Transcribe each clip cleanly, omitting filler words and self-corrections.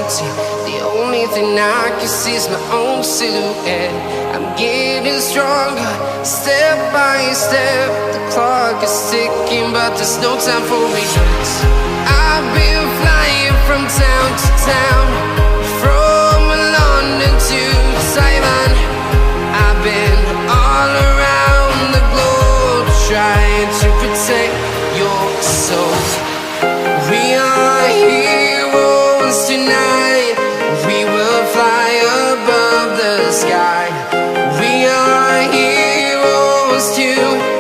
empty. The only thing I can see is my own silhouette. I'm getting stronger, step by step. The clock is ticking, but there's no time for regrets. I've been flying from town to town, from London to Taiwan. I've been all around the globe, trying to protect your soul. We are heroes tonight. We will fly above the sky. We are heroes tonight.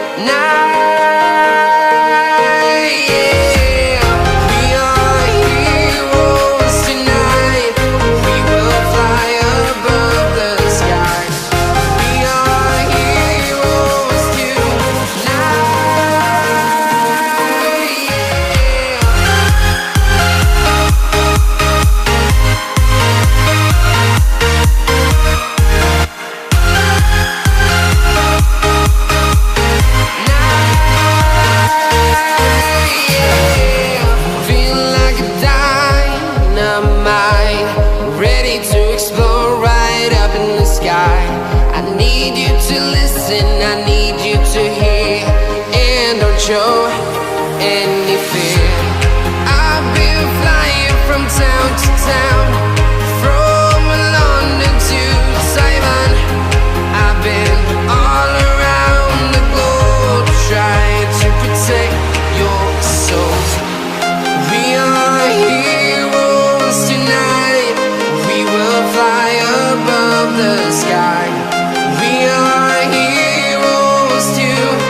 Show any fear. I've been flying from town to town, from London to Taiwan. I've been all around the globe, trying to protect your soul. We are heroes tonight. We will fly above the sky. We are heroes tonight.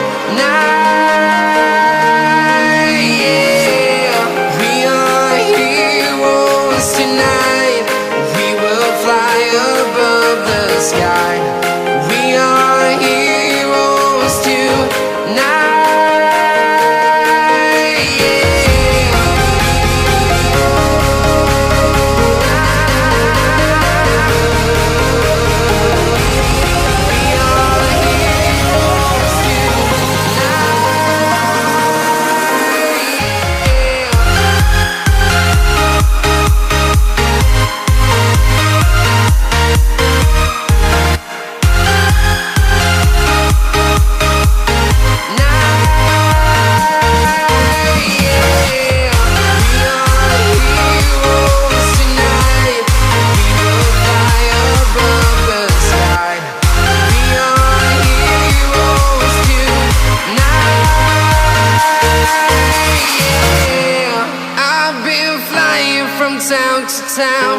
Town to town,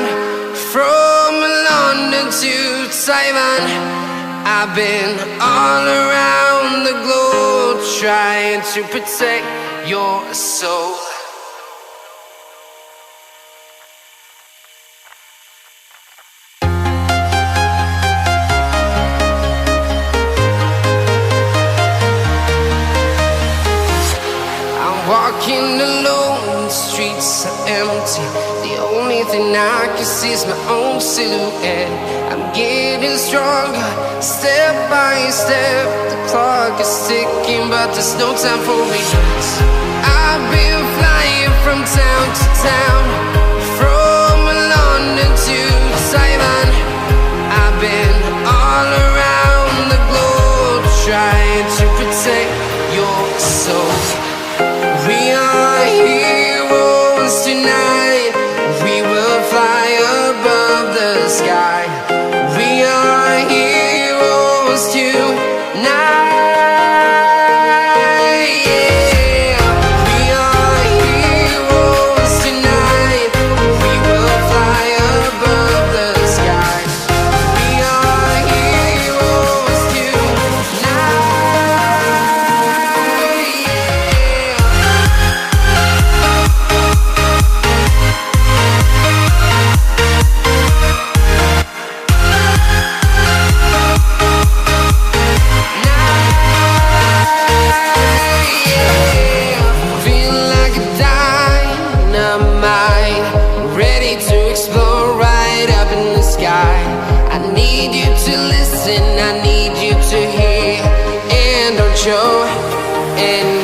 from London to Taiwan. I've been all around the globe, trying to protect your soul. I'm walking alone, the streets are empty. The only thing I can see is my own silhouette. I'm getting stronger, step by step. The clock is ticking, but there's no time for regrets. I've been flying from town to town, from London to Taiwan. I've been all around the globe, trying to protect your soul. We are heroes tonight. We will fly above the sky. We are heroes tonight. We are heroes tonight. We will fly above the sky. We are heroes tonight. I need you to hear and don't show any